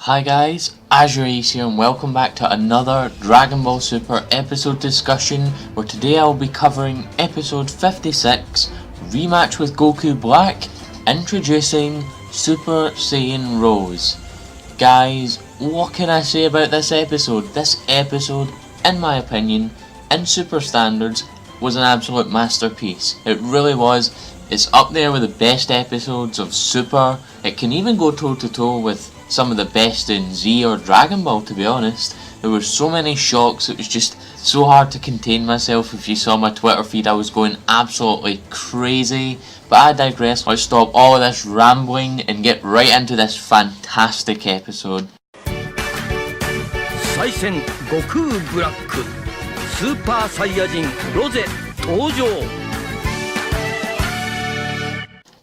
Hi guys, AzureAce here and welcome back to another Dragon Ball Super episode discussion where today I'll be covering episode 56, Rematch with Goku Black, introducing Super Saiyan Rose. Guys, what can I say about this episode? This episode, in my opinion, in Super standards, was an absolute masterpiece. It really was. It's up there with the best episodes of Super. It can even go toe to toe with some of the best in Z or Dragon Ball, to be honest. There were so many shocks, it was just so hard to contain myself. If you saw my Twitter feed, I was going absolutely crazy. But I digress, let's stop all of this rambling and get right into this fantastic episode. Saiyan Goku Black Super Saiyan Rose 登場.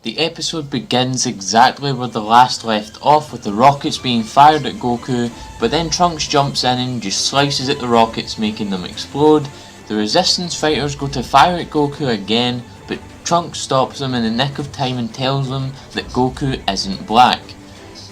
The episode begins exactly where the last left off, with the rockets being fired at Goku, but then Trunks jumps in and just slices at the rockets, making them explode. The resistance fighters go to fire at Goku again, but Trunks stops them in the nick of time and tells them that Goku isn't black.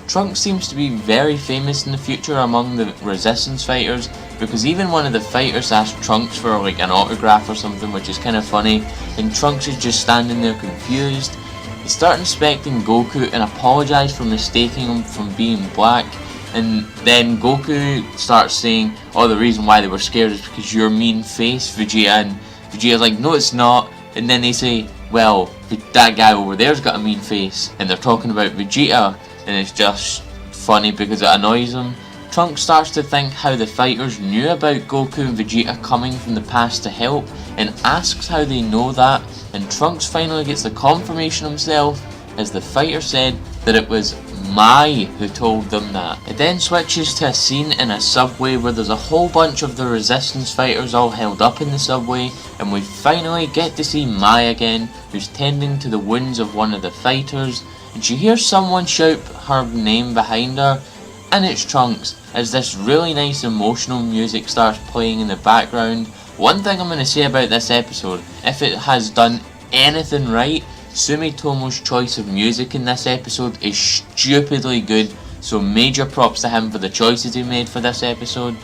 Trunks seems to be very famous in the future among the resistance fighters, because even one of the fighters asked Trunks for like an autograph or something, which is kind of funny, and Trunks is just standing there confused. They start inspecting Goku and apologise for mistaking him from being black, and then Goku starts saying, oh, the reason why they were scared is because you're mean face, Vegeta, and Vegeta's like, no it's not, and then they say, well, that guy over there's got a mean face, and they're talking about Vegeta, and it's just funny because it annoys him. Trunks starts to think how the fighters knew about Goku and Vegeta coming from the past to help, and asks how they know that, and Trunks finally gets the confirmation himself, as the fighter said that it was Mai who told them that. It then switches to a scene in a subway where there's a whole bunch of the resistance fighters all held up in the subway, and we finally get to see Mai again, who's tending to the wounds of one of the fighters, and she hears someone shout her name behind her, and it's Trunks, as this really nice emotional music starts playing in the background. One thing I'm going to say about this episode, if it has done anything right, Sumitomo's choice of music in this episode is stupidly good, so major props to him for the choices he made for this episode.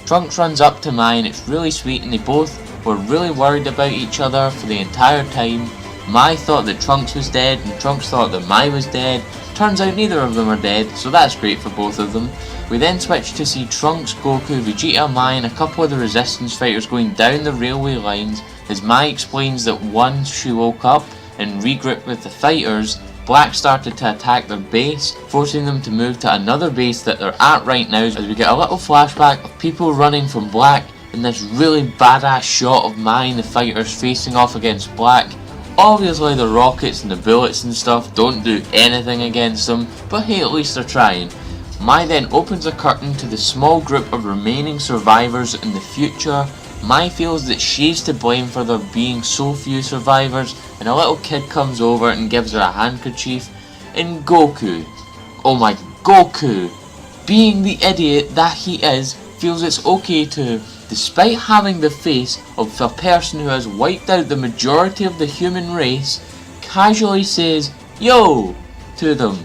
Trunks runs up to Mai and it's really sweet, and they both were really worried about each other for the entire time. Mai thought that Trunks was dead and Trunks thought that Mai was dead. Turns out neither of them are dead, so that's great for both of them. We then switch to see Trunks, Goku, Vegeta, Mai and a couple of the resistance fighters going down the railway lines, as Mai explains that once she woke up and regrouped with the fighters, Black started to attack their base, forcing them to move to another base that they're at right now, as we get a little flashback of people running from Black and this really badass shot of Mai and the fighters facing off against Black. Obviously the rockets and the bullets and stuff don't do anything against them, but hey, at least they're trying. Mai then opens a curtain to the small group of remaining survivors in the future. Mai feels that she's to blame for there being so few survivors, and a little kid comes over and gives her a handkerchief, and Goku, oh my Goku, being the idiot that he is, feels it's okay to, despite having the face of a person who has wiped out the majority of the human race, casually says, yo, to them.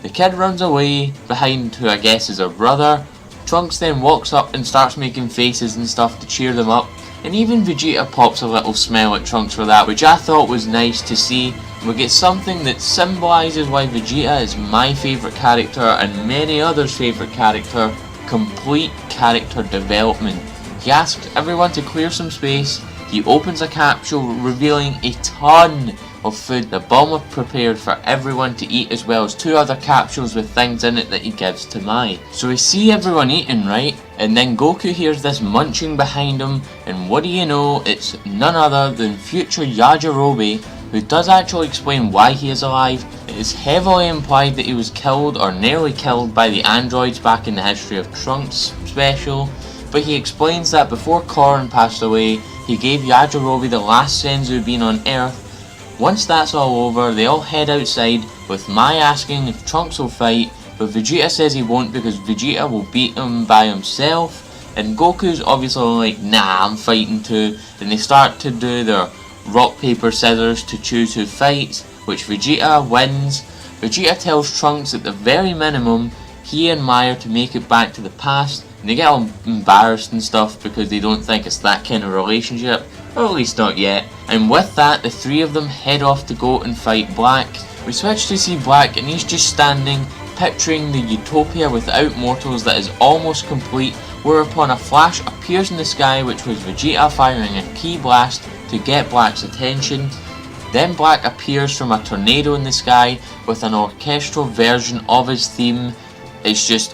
The kid runs away behind who I guess is her brother. Trunks then walks up and starts making faces and stuff to cheer them up, and even Vegeta pops a little smile at Trunks for that, which I thought was nice to see. We get something that symbolises why Vegeta is my favourite character and many others' favourite character: complete character development. He asks everyone to clear some space. He opens a capsule revealing a ton of food that Bulma prepared for everyone to eat, as well as two other capsules with things in it that he gives to Mai. So we see everyone eating, right? And then Goku hears this munching behind him, and what do you know, it's none other than future Yajirobe, who does actually explain why he is alive. It is heavily implied that he was killed or nearly killed by the androids back in the History of Trunks special, but he explains that before Korin passed away, he gave Yajirobe the last Senzu being on Earth. Once that's all over, they all head outside, with Mai asking if Trunks will fight, but Vegeta says he won't because Vegeta will beat him by himself, and Goku's obviously like, nah, I'm fighting too, and they start to do their rock, paper, scissors to choose who fights, which Vegeta wins. Vegeta tells Trunks at the very minimum he and Mai are to make it back to the past, and they get all embarrassed and stuff because they don't think it's that kind of relationship, or at least not yet. And with that, the three of them head off to go and fight Black. We switch to see Black, and he's just standing, picturing the utopia without mortals that is almost complete, whereupon a flash appears in the sky, which was Vegeta firing a ki blast to get Black's attention. Then Black appears from a tornado in the sky with an orchestral version of his theme. It's just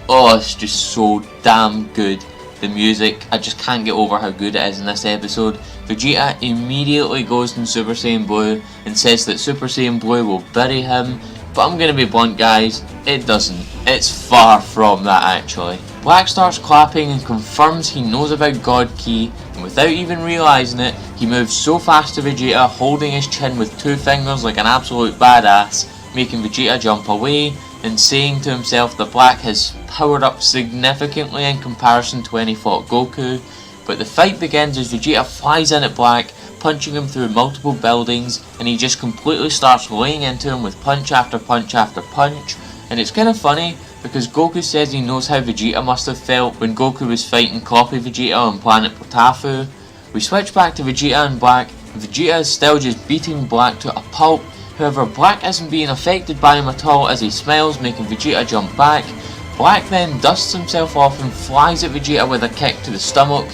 so damn good. The music, I just can't get over how good it is in this episode. Vegeta immediately goes in Super Saiyan Blue and says that Super Saiyan Blue will bury him, but I'm gonna be blunt guys, it doesn't. It's far from that actually. Black starts clapping and confirms he knows about God Ki, and without even realising it, he moves so fast to Vegeta, holding his chin with two fingers like an absolute badass, making Vegeta jump away, and saying to himself that Black has powered up significantly in comparison to when he fought Goku. But the fight begins as Vegeta flies in at Black, punching him through multiple buildings, and he just completely starts laying into him with punch after punch after punch. And it's kind of funny because Goku says he knows how Vegeta must have felt when Goku was fighting Copy Vegeta on planet Potafu. We switch back to Vegeta and Black, and Vegeta is still just beating Black to a pulp. However, Black isn't being affected by him at all as he smiles, making Vegeta jump back. Black then dusts himself off and flies at Vegeta with a kick to the stomach,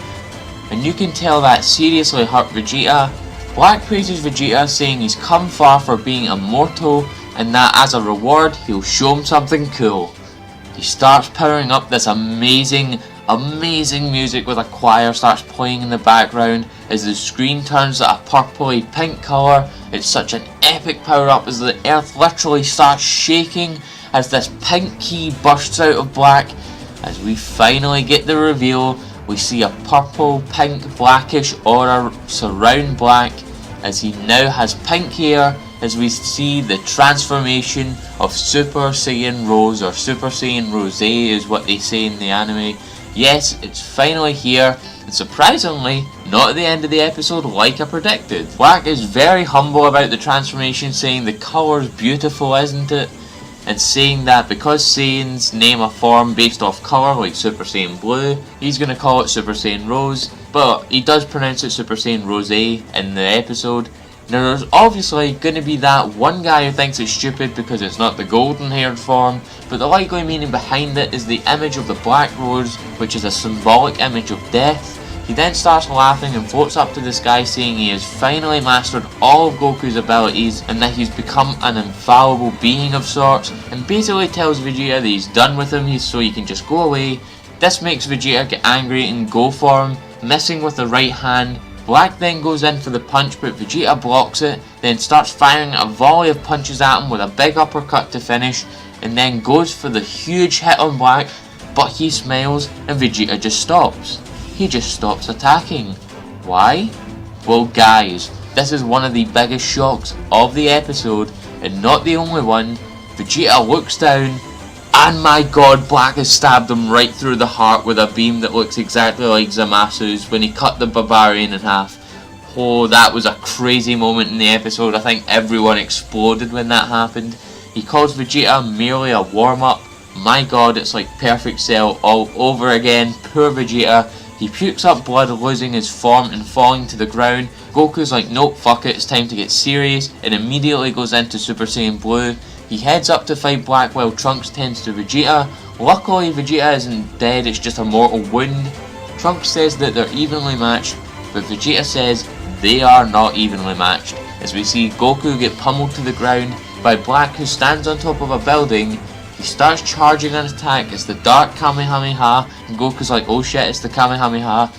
and you can tell that seriously hurt Vegeta. Black praises Vegeta, saying he's come far for being immortal, and that as a reward he'll show him something cool. He starts powering up this amazing music with a choir starts playing in the background as the screen turns a purpley pink colour. It's such an epic power up as the earth literally starts shaking as this pink ki bursts out of Black. As we finally get the reveal, we see a purple, pink, blackish aura surround Black as he now has pink hair, as we see the transformation of Super Saiyan Rose, or Super Saiyan Rose is what they say in the anime. Yes, it's finally here, and surprisingly, not at the end of the episode like I predicted. Black is very humble about the transformation, saying the colour's beautiful, isn't it? And saying that because Saiyans name a form based off colour, like Super Saiyan Blue, he's going to call it Super Saiyan Rose, but he does pronounce it Super Saiyan Rose in the episode. Now there's obviously going to be that one guy who thinks it's stupid because it's not the golden haired form, but the likely meaning behind it is the image of the black rose, which is a symbolic image of death. He then starts laughing and floats up to the sky, saying he has finally mastered all of Goku's abilities and that he's become an infallible being of sorts, and basically tells Vegeta that he's done with him so he can just go away. This makes Vegeta get angry and go for him, missing with the right hand. Black then goes in for the punch, but Vegeta blocks it, then starts firing a volley of punches at him with a big uppercut to finish, and then goes for the huge hit on Black, but he smiles and Vegeta just stops. He just stops attacking. Why? Well guys, this is one of the biggest shocks of the episode, and not the only one. Vegeta looks down, and my god, Black has stabbed him right through the heart with a beam that looks exactly like Zamasu's when he cut the Barbarian in half. Oh, that was a crazy moment in the episode. I think everyone exploded when that happened. He calls Vegeta merely a warm-up. My god, it's like Perfect Cell all over again. Poor Vegeta. He pukes up blood, losing his form and falling to the ground. Goku's like, nope, fuck it, it's time to get serious, and immediately goes into Super Saiyan Blue. He heads up to fight Black while Trunks tends to Vegeta. Luckily, Vegeta isn't dead, it's just a mortal wound. Trunks says that they're evenly matched, but Vegeta says they are not evenly matched, as we see Goku get pummeled to the ground by Black, who stands on top of a building. He starts charging an attack, it's the Dark Kamehameha, and Goku's like, oh shit, it's the Kamehameha.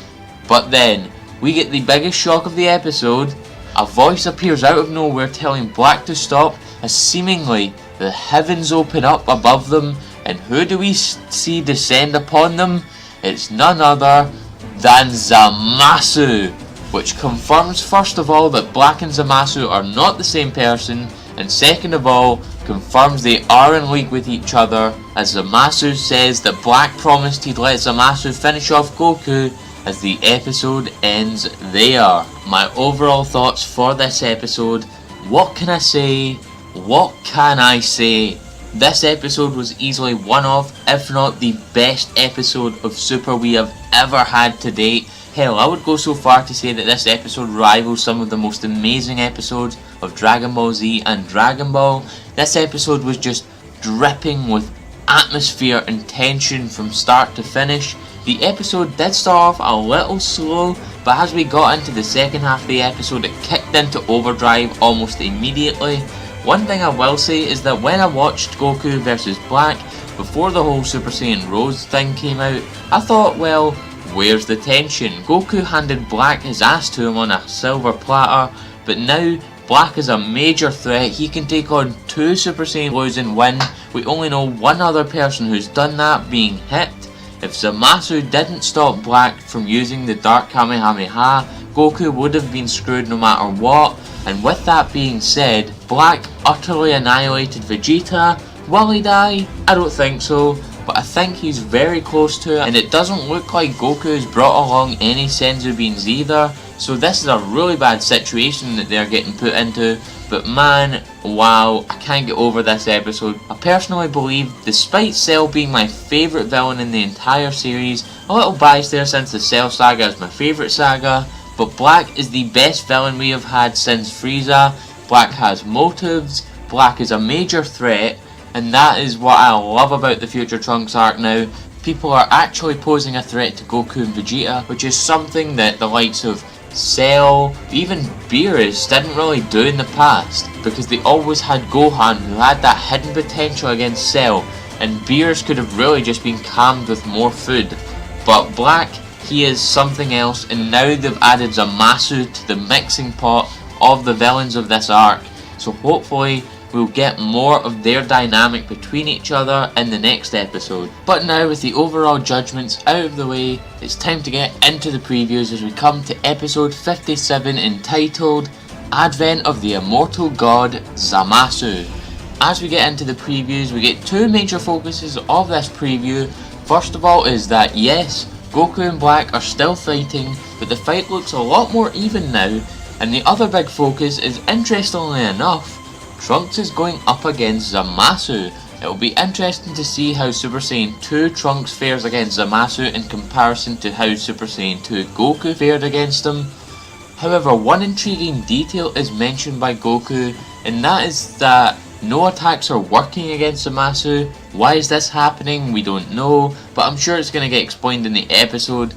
But then, we get the biggest shock of the episode. A voice appears out of nowhere telling Black to stop, as seemingly the heavens open up above them, and who do we see descend upon them? It's none other than Zamasu, which confirms first of all that Black and Zamasu are not the same person, and second of all, confirms they are in league with each other, as Zamasu says that Black promised he'd let Zamasu finish off Goku, as the episode ends there. My overall thoughts for this episode, what can I say? What can I say? This episode was easily one of, if not the best episode of Super we have ever had to date. Hell, I would go so far to say that this episode rivals some of the most amazing episodes of Dragon Ball Z and Dragon Ball. This episode was just dripping with atmosphere and tension from start to finish. The episode did start off a little slow, but as we got into the second half of the episode, it kicked into overdrive almost immediately. One thing I will say is that when I watched Goku vs Black, before the whole Super Saiyan Rose thing came out, I thought, well, where's the tension? Goku handed Black his ass to him on a silver platter, but now Black is a major threat. He can take on 2 Super Saiyan Blues and win. We only know one other person who's done that, being Hit. If Zamasu didn't stop Black from using the Dark Kamehameha, Goku would have been screwed no matter what. And with that being said, Black utterly annihilated Vegeta. Will he die? I don't think so, but I think he's very close to it, and it doesn't look like Goku has brought along any Senzu beans either, so this is a really bad situation that they're getting put into. But man, wow, I can't get over this episode. I personally believe, despite Cell being my favourite villain in the entire series, a little biased there since the Cell saga is my favourite saga, but Black is the best villain we have had since Frieza. Black has motives, Black is a major threat, and that is what I love about the Future Trunks arc now. People are actually posing a threat to Goku and Vegeta, which is something that the likes of Cell, even Beerus didn't really do in the past, because they always had Gohan, who had that hidden potential against Cell, and Beerus could have really just been calmed with more food. But Black, he is something else, and now they've added Zamasu to the mixing pot of the villains of this arc, so hopefully we'll get more of their dynamic between each other in the next episode. But now, with the overall judgments out of the way, it's time to get into the previews as we come to episode 57, entitled Advent of the Immortal God Zamasu. As we get into the previews, we get 2 major focuses of this preview. First of all is that yes, Goku and Black are still fighting, but the fight looks a lot more even now. And the other big focus is, interestingly enough, Trunks is going up against Zamasu. It will be interesting to see how Super Saiyan 2 Trunks fares against Zamasu in comparison to how Super Saiyan 2 Goku fared against him. However, one intriguing detail is mentioned by Goku, and that is that no attacks are working against Zamasu. Why is this happening? We don't know, but I'm sure it's going to get explained in the episode.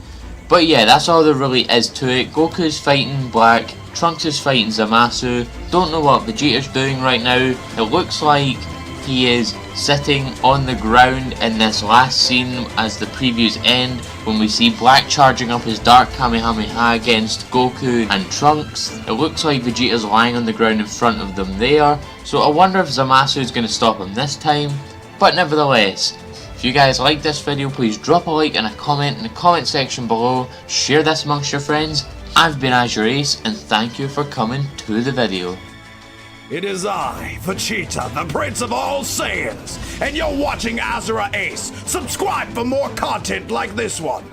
But yeah, that's all there really is to it. Goku's fighting Black, Trunks is fighting Zamasu. Don't know what Vegeta's doing right now. It looks like he is sitting on the ground in this last scene as the previews end, when we see Black charging up his Dark Kamehameha against Goku and Trunks. It looks like Vegeta's lying on the ground in front of them there, so I wonder if Zamasu is going to stop him this time. But nevertheless, if you guys like this video, please drop a like and a comment in the comment section below. Share this amongst your friends. I've been AzureAce, and thank you for coming to the video. It is I, Vegeta, the Prince of all Saiyans, and you're watching AzureAce. Subscribe for more content like this one.